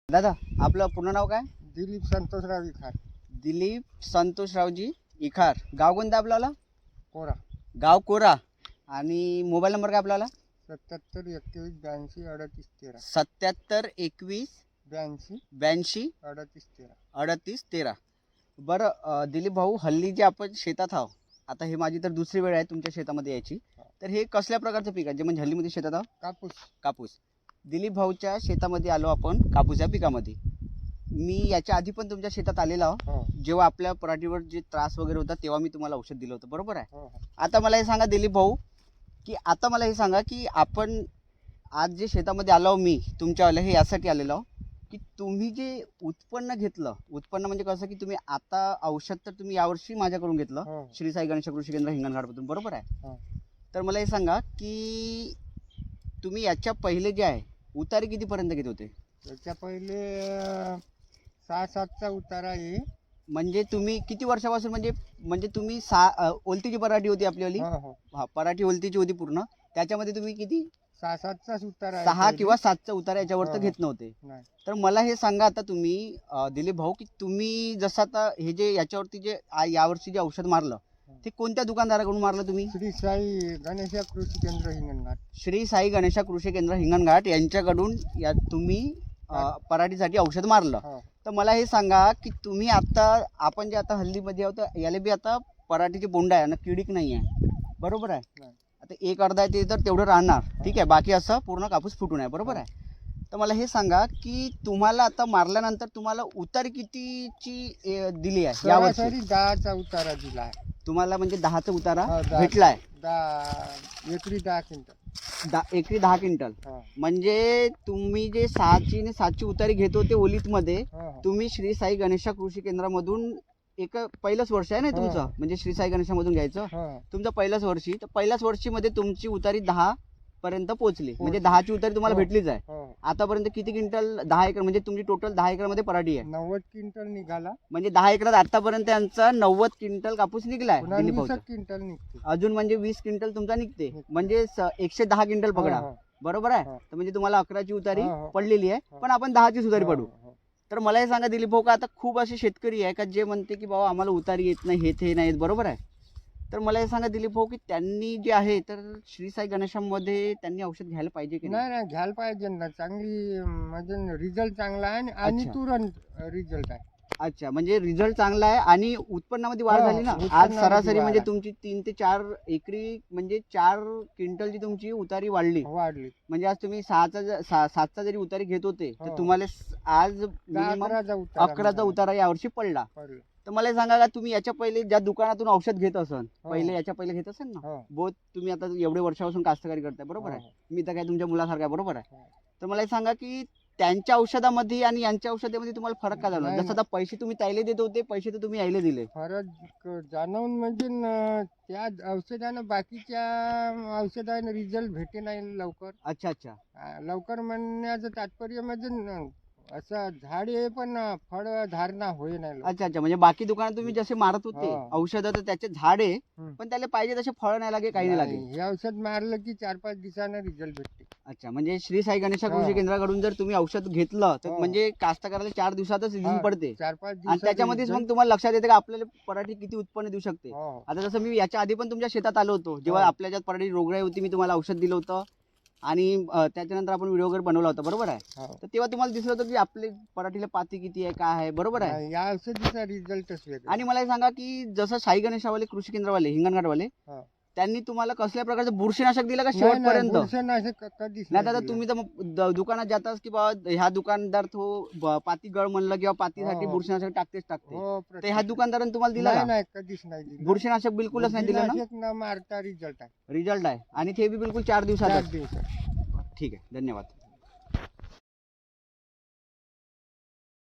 दादा आपलं पूर्ण नाव काय? दिलीप संतोषराव इखार. दिलीप संतोषरावजी इखार. गाव कोणतं आपल्याला? कोरा. गाव कोरा. आणि मोबाईल नंबर काय आपल्याला? 77 21 82 38 13. 77 21 82 82 38 13. 38 13. बरं दिलीप भाऊ, हल्ली जे आपण शेतात आहोत, आता हे माझी तर दुसरी वेळ आहे तुमच्या शेतामध्ये यायची, तर हे कसल्या प्रकारचं पीक आहे जे म्हणजे हल्लीमध्ये शेतात आहोत? कापूस. कापूस. दिलीप भाऊच्या शेतामध्ये आलो आपण, कापूस या पिकामध्ये. मी याच्या आधी पण तुमच्या शेतात आलेलो आहो. हो जेव्हा आपल्या पराठीवर जे त्रास वगैरे होता तेव्हा मी तुम्हाला औषध दिलं होतं, बरोबर आहे? हो हो. आता मला हे सांगा दिलीप भाऊ, की आता मला हे सांगा की आपण आज जे शेतामध्ये आलो मी तुमच्यावाले हे यासाठी आलेलो आहो की तुम्ही जे उत्पन्न घेतलं, उत्पन्न म्हणजे कसं की तुम्ही आता औषध तर तुम्ही यावर्षी माझ्याकडून घेतलं, हो. श्री साई गणेश कृषी केंद्र हिंगणघाटमधून, बरोबर आहे? हो. तर मला हे सांगा की तुम्ही याच्या पहिले जे आहे उतारी कितीपर्यंत घेत होते? त्याच्या पहिले 6-7चा उतारा आहे. म्हणजे तुम्ही किती वर्षापासून म्हणजे म्हणजे तुम्ही ओलतीची पराठी होती आपलीवाली? हो हो. हा, पराठी ओलतीची होती पूर्ण. त्याच्यामध्ये तुम्ही किती 6-7चाच उतारा आहे 6 पहिले. किंवा 7चा उतारा याच्यावर तर हो. घेत नव्हते. नाही. तर मला हे सांगा आता तुम्ही दिलीप भाऊ, की तुम्ही जसं आता हे जे याच्यावरती जे यावर्षी जे औषध मारलं ते कोणत्या दुकानदाराकडून मारलं तुम्ही? श्री साई गणेश कृषी केंद्र हिंगणघाट. श्री साई गणेश कृषी केंद्र हिंगणघाट यांच्याकडून या तुम्ही पराठीसाठी औषध मारलं. हो. तर मला हे सांगा की तुम्ही आता आपण जे आता हल्लीमध्ये आहोत याला बी आता पराठीचे बोंड आहे ना, किडीक नाही आहे, बरोबर आहे? नाही. आता एक अर्धा आहे ते तर तेवढं राहणार, ठीक आहे, बाकी असं पूर्ण कापूस फुटून आहे, बरोबर आहे? तर मला हे सांगा की तुम्हाला आता मारल्यानंतर तुम्हाला उतारी कितीची दिली आहे यावर्षी? सरासरी 10चा उतारा दिला आहे. तुम्हाला म्हणजे 10चा उतारा हो, 10. भेटलाय? 10 क्विंटल. एकरी 10 क्विंटल. हो. म्हणजे तुम्ही जे 6ची आणि 7ची उतारी घेत होते ओलीतमध्ये, हो हो. तुम्ही श्री साई गणेश कृषी केंद्रामधून एक पहिलंच वर्ष आहे ना हो. तुमचं, म्हणजे श्री साई गणेशामधून घ्यायचं हो. तुमचं पहिलंच वर्षी. तर पहिल्याच वर्षीमध्ये तुमची उतारी 10 पर्यंत पोहोचली, म्हणजे पोहोचली. 10ची उतारी तुम्हाला हो. भेटलीच आहे. हो. आतापर्यंत किती क्विंटल? 10 एकर, म्हणजे तुमची टोटल 10 एकरमध्ये पराठी आहे. 90 क्विंटल निघाला. म्हणजे 10 एकरात आतापर्यंत त्यांचा 90 क्विंटल कापूस निघलाय पुन्हा दिलीप 20 भाऊचा. क्विंटल निघते. अजून म्हणजे 20 क्विंटल तुमचा निघते, निघते. म्हणजे 110 क्विंटल पकडा, हो, हो. बरोबर आहे? हो. तर म्हणजे तुम्हाला 11ची उतारी हो, हो. पडलेली आहे, हो. पण आपण 10ची उतारी हो, पडू. हो. तर मला हे सांगा दिलीप भाऊ, का आता खूप असे शेतकरी आहे का जे म्हणते की बाबा आम्हाला उतारी येत नाही, हे ते नाहीत, बरोबर आहे? तर मला हे सांगा दिलीप भाऊ की त्यांनी जे आहे तर श्री साई गणेशामध्ये त्यांनी औषध घ्यायला पाहिजे की नाही? नाही नाही, घ्यायला पाहिजे ना. चांगली म्हणजे रिझल्ट चांगला आहे आणि अच्छा. तुरंत रिझल्ट आहे. अच्छा, म्हणजे रिझल्ट चांगला आहे आणि उत्पन्नामध्ये वाढ हो, झाली ना. आज उत्पन्नामध्ये सरासरी वाढ म्हणजे आहे. तुमची 3 ते 4 एकरी म्हणजे 4 क्विंटलची तुमची उतारी वाढली. वाढली. म्हणजे आज तुम्ही 7चा जरी उतारी घेत होते तर हो. तुम्हाला आज मिनिमम 11चा उतारा 11चा निघाला. उतारा यावर्षी पडला. पडला. तर मला हे सांगा का तुम्ही याच्या पहिले ज्या दुकानातून औषध घेत असन, हो. पहिले याच्या पहिले घेत असाल ना, हो. बोथ तुम्ही आता एवढे वर्षापासून कास्तकारी करताय, बरोबर हो, आहे? मी तर काय तुमच्या मुलासारखा आहे, बरोबर आहे? हो. तर मला हे सांगा की त्यांच्या औषधामध्ये आणि यांच्या औषधामध्ये तुम्हाला फरक काय झाला? नाही, जसं आता पैसे तुम्ही त्याला देत होते, पैसे तर तुम्ही यायला दिले. फरक जाणवून म्हणजे त्या औषधानं बाकीच्या औषधानं रिझल्ट भेटे नाही लवकर. अच्छा अच्छा. लवकर म्हणण्याचं तात्पर्य म्हणजे असं झाड आहे पण फळ धारणा होई नाही लवकर. अच्छा अच्छा, म्हणजे बाकी दुकानात तुम्ही जसे मारत होते हो. औषधं तर त्याचे झाड आहे, हम्म. पण त्याला पाहिजे तसे फळ नाही लागे, काही नाही लागे. हे औषध मारलं की 4-5 दिवसानं रिझल्ट भेटते. अच्छा, म्हणजे श्री साई गणेश हो. कृषी केंद्राकडून जर तुम्ही औषध घेतलं तर हो. म्हणजे कास्तकाराला 4 दिवसातच रिझल्ट हो. पडते 4-5 आणि दिवसात त्याच्यामध्येच result. मग तुम्हाला लक्षात येते का आपल्याला पराठी किती उत्पन्न देऊ शकते. हो. आता जसं मी याच्या आधी पण तुमच्या शेतात आलो होतो, जेव्हा हो. आपल्या ज्यात पराठी रोगराई होती, मी तुम्हाला औषध दिलं होतं आणि त्याच्यानंतर आपण व्हिडिओ वगैरे बनवला होता, बरोबर आहे? हो. तर तेव्हा तुम्हाला दिसलं होतं की आपले पराठीला पाती किती आहे, काय आहे, बरोबर आहे? नाही, या औषधीचा रिझल्टच वेगळा. आणि मला हे सांगा की जसं साई गणेशावाले कृषी केंद्रवाले हिंगणघाटवाले हो. त्यांनी तुम्हाला कसल्या प्रकारचं बुरशीनाशक दिलं का नाही, नाही, शेवटपर्यंत? बुरशीनाशक कधीच नाही नाही दादा, दिलं. तुम्ही तर मग दुकानात जाताच की बाबा ह्या दुकानदार तो पाती गळ म्हणलं किंवा पातीसाठी हो. बुरशीनाशक टाकतेच टाकते. हो, तर ह्या दुकानदाराने तुम्हाला दिलं नाही का नाही, कधीच नाही दिलं. बुरशीनाशक? बिलकुलच नाही दिलं ना. बुरशीनाशक न मारता रिझल्ट आहे. रिझल्ट आहे आणि ते बी बिलकुल 4 दिवसात. 4 दिवसात. ठीक आहे, धन्यवाद.